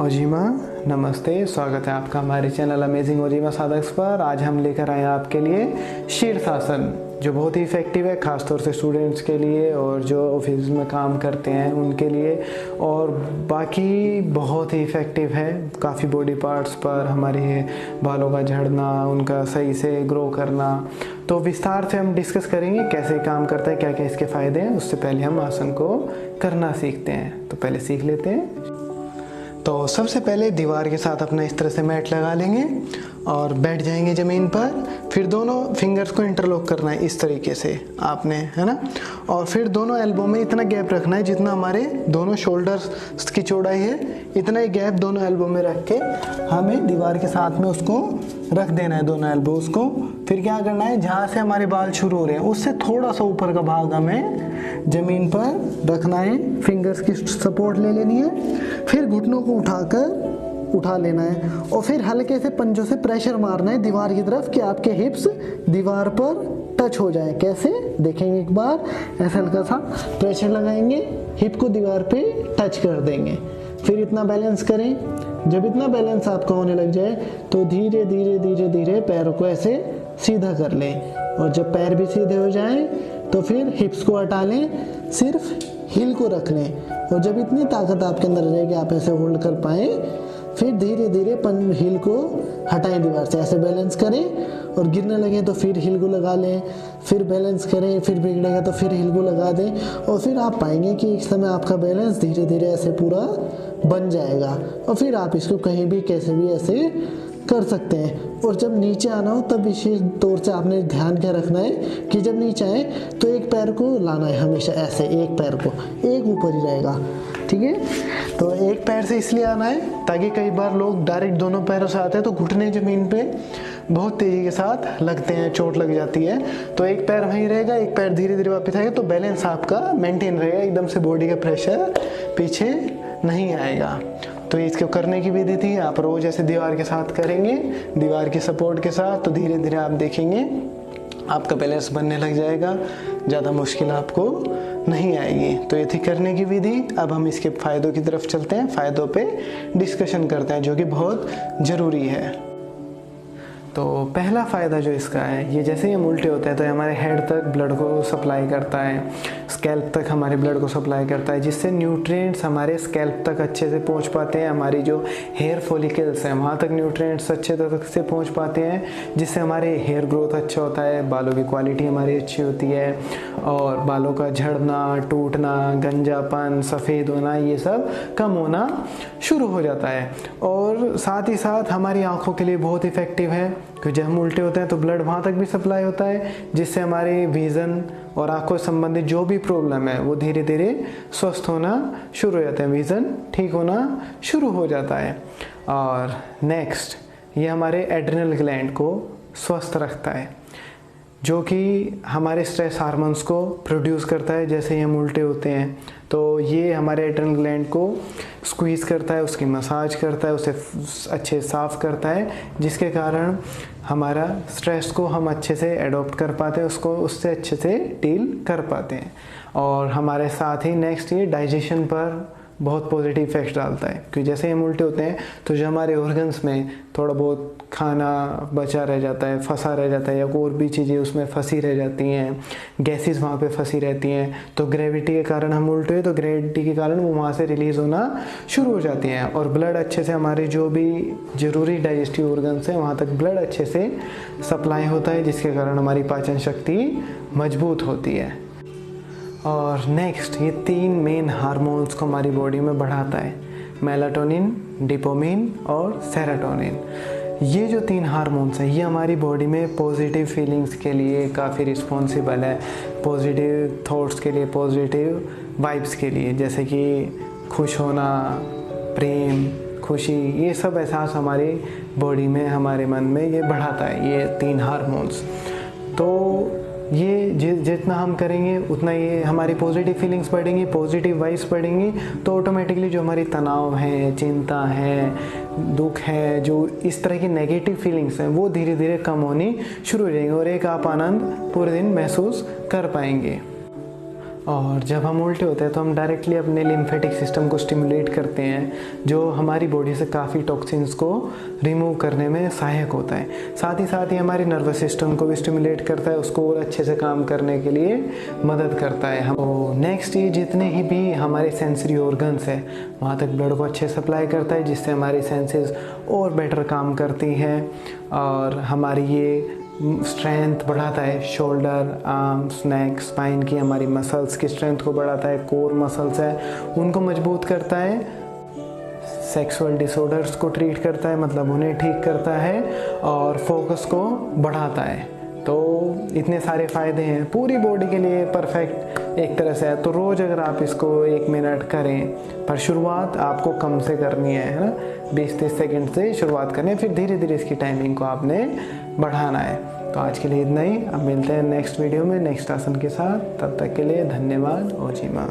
ओजीमा नमस्ते, स्वागत है आपका हमारे चैनल अमेजिंग ओजीमा साधक्स पर। आज हम लेकर आए हैं आपके लिए शीर्षासन, जो बहुत ही इफ़ेक्टिव है खासतौर से स्टूडेंट्स के लिए और जो ऑफिस में काम करते हैं उनके लिए, और बाकी बहुत ही इफ़ेक्टिव है काफ़ी बॉडी पार्ट्स पर, हमारे बालों का झड़ना, उनका सही से ग्रो करना। तो विस्तार से हम डिस्कस करेंगे कैसे काम करता है, क्या क्या इसके फ़ायदे हैं। उससे पहले हम आसन को करना सीखते हैं, तो पहले सीख लेते हैं। तो सबसे पहले दीवार के साथ अपना इस तरह से मैट लगा लेंगे और बैठ जाएंगे ज़मीन पर। फिर दोनों फिंगर्स को इंटरलॉक करना है इस तरीके से आपने, है ना। और फिर दोनों एल्बो में इतना गैप रखना है जितना हमारे दोनों शोल्डर्स की चौड़ाई है, इतना ही गैप दोनों एल्बो में रख के हमें दीवार के साथ में उसको रख देना है, दोनों एल्बोज को। फिर क्या करना है, जहाँ से हमारे बाल शुरू हो रहे हैं उससे थोड़ा सा ऊपर का भाग हमें ज़मीन पर रखना है, फिंगर्स की सपोर्ट ले लेनी है। फिर घुटनों को उठा लेना है और फिर हल्के से पंजों से प्रेशर मारना है दीवार की तरफ कि आपके हिप्स दीवार पर टच हो जाए। कैसे देखेंगे एक बार, ऐसा हल्का सा प्रेशर लगाएंगे, हिप को दीवार पे टच कर देंगे। फिर इतना बैलेंस करें। जब इतना बैलेंस आपका होने लग जाए तो धीरे धीरे धीरे धीरे पैरों को ऐसे सीधा कर लें, और जब पैर भी सीधे हो जाएं तो फिर हिप्स को हटा लें, सिर्फ हील को रख लें। और जब इतनी ताकत आपके अंदर रहे कि आप ऐसे होल्ड कर पाएँ, फिर धीरे धीरे हील को हटाएं दीवार से, ऐसे बैलेंस करें। और गिरने लगे तो फिर हील को लगा लें, फिर बैलेंस करें, फिर बिगड़ेगा तो फिर हील को लगा दें। और फिर आप पाएंगे कि एक समय आपका बैलेंस धीरे धीरे ऐसे पूरा बन जाएगा। और फिर आप इसको कहीं भी कैसे भी ऐसे कर सकते हैं। और जब नीचे आना हो तब विशेष तौर से आपने ध्यान क्या रखना है कि जब नीचे आए तो एक पैर को लाना है हमेशा, ऐसे एक पैर को, एक ऊपर ही रहेगा, ठीक है। तो एक पैर से इसलिए आना है ताकि कई बार लोग डायरेक्ट दोनों पैरों से आते हैं तो घुटने ज़मीन पे बहुत तेज़ी के साथ लगते हैं, चोट लग जाती है। तो एक पैर वहीं रहेगा, एक पैर धीरे धीरे वापस आएगा, तो बैलेंस आपका मेंटेन रहेगा, एकदम से बॉडी का प्रेशर पीछे नहीं आएगा। तो इसको करने की विधि थी, आप रोज ऐसे दीवार के साथ करेंगे, दीवार की सपोर्ट के साथ, तो धीरे धीरे आप देखेंगे आपका बैलेंस बनने लग जाएगा, ज़्यादा मुश्किल आपको नहीं आएगी। तो ये थी करने की विधि। अब हम इसके फ़ायदों की तरफ चलते हैं, फ़ायदों पे डिस्कशन करते हैं जो कि बहुत ज़रूरी है। तो पहला फ़ायदा जो इसका है, ये जैसे ही हम उल्टे होते हैं तो हमारे हेड तक ब्लड को सप्लाई करता है, स्कैल्प तक हमारे ब्लड को सप्लाई करता है, जिससे न्यूट्रिएंट्स हमारे स्कैल्प तक अच्छे से पहुंच पाते हैं। हमारी जो हेयर फॉलिकल्स हैं वहाँ तक न्यूट्रिएंट्स अच्छे तक से पहुंच पाते हैं, जिससे हमारे हेयर ग्रोथ अच्छा होता है, बालों की क्वालिटी हमारी अच्छी होती है, और बालों का झड़ना, टूटना, गंजापन, सफ़ेद होना, ये सब कम होना शुरू हो जाता है। और साथ ही साथ हमारी आँखों के लिए बहुत इफ़ेक्टिव है, क्योंकि जब हम उल्टे होते हैं तो ब्लड वहाँ तक भी सप्लाई होता है, जिससे हमारे विज़न और आँखों से संबंधित जो भी प्रॉब्लम है वो धीरे धीरे स्वस्थ होना शुरू हो जाते हैं, विज़न ठीक होना शुरू हो जाता है। और नेक्स्ट, ये हमारे एड्रिनल ग्लैंड को स्वस्थ रखता है, जो कि हमारे स्ट्रेस हार्मोन्स को प्रोड्यूस करता है। जैसे ही हम उल्टे होते हैं तो ये हमारे एड्रिनल ग्लैंड को स्क्वीज़ करता है, उसकी मसाज करता है, उसे अच्छे साफ़ करता है, जिसके कारण हमारा स्ट्रेस को हम अच्छे से एडॉप्ट कर पाते हैं, उसको उससे अच्छे से डील कर पाते हैं। और हमारे साथ ही नेक्स्ट, ये डाइजेशन पर बहुत पॉजिटिव इफेक्ट डालता है, क्योंकि जैसे हम उल्टे होते हैं तो जो हमारे ऑर्गन्स में थोड़ा बहुत खाना बचा रह जाता है, फंसा रह जाता है, या और भी चीज़ें उसमें फंसी रह जाती हैं, गैसेस वहाँ पे फंसी रहती हैं, तो ग्रेविटी के कारण हम उल्टे हैं तो ग्रेविटी के कारण वो वहाँ से रिलीज़ होना शुरू हो जाती हैं, और ब्लड अच्छे से हमारे जो भी ज़रूरी डाइजेस्टिव ऑर्गन्स हैं वहाँ तक ब्लड अच्छे से सप्लाई होता है, जिसके कारण हमारी पाचन शक्ति मजबूत होती है। और नेक्स्ट, ये 3 मेन हार्मोन्स को हमारी बॉडी में बढ़ाता है, मेलाटोनिन, डोपामिन और सेरोटोनिन। ये जो 3 हार्मोन्स हैं ये हमारी बॉडी में पॉजिटिव फीलिंग्स के लिए काफ़ी रिस्पॉन्सिबल है, पॉजिटिव थॉट्स के लिए, पॉजिटिव वाइब्स के लिए, जैसे कि खुश होना, प्रेम, खुशी, ये सब एहसास हमारी बॉडी में, हमारे मन में ये बढ़ाता है, ये 3 हार्मोन्स। तो ये जितना हम करेंगे उतना ये हमारी पॉजिटिव फीलिंग्स बढ़ेंगी, पॉजिटिव वाइब्स बढ़ेंगी, तो ऑटोमेटिकली जो हमारी तनाव है, चिंता है, दुख है, जो इस तरह की नेगेटिव फीलिंग्स हैं वो धीरे धीरे कम होनी शुरू हो जाएंगी, और एक आप आनंद पूरे दिन महसूस कर पाएंगे। और जब हम उल्टे होते हैं तो हम डायरेक्टली अपने लिम्फेटिक सिस्टम को स्टिमुलेट करते हैं, जो हमारी बॉडी से काफ़ी टॉक्सिन्स को रिमूव करने में सहायक होता है। साथ ही हमारी नर्वस सिस्टम को भी स्टिमुलेट करता है, उसको और अच्छे से काम करने के लिए मदद करता है। हम नेक्स्ट ये जितने ही भी हमारे सेंसरी ऑर्गन्स है वहाँ तक ब्लड को अच्छे सप्लाई करता है, जिससे हमारी सेंसेस और बेटर काम करती हैं और हमारी ये स्ट्रेंथ बढ़ाता है। शोल्डर, आर्म्स, नेक, स्पाइन की हमारी मसल्स की स्ट्रेंथ को बढ़ाता है। कोर मसल्स है उनको मजबूत करता है। सेक्सुअल डिसऑर्डर्स को ट्रीट करता है, मतलब उन्हें ठीक करता है और फोकस को बढ़ाता है। तो इतने सारे फ़ायदे हैं, पूरी बॉडी के लिए परफेक्ट एक तरह से है। तो रोज़ अगर आप इसको 1 मिनट करें, पर शुरुआत आपको कम से करनी है ना, 20-30 सेकंड से शुरुआत करनी है, फिर धीरे धीरे इसकी टाइमिंग को आपने बढ़ाना है। तो आज के लिए इतना ही, अब मिलते हैं नेक्स्ट वीडियो में नेक्स्ट आसन के साथ। तब तक के लिए धन्यवाद। ओजीमा।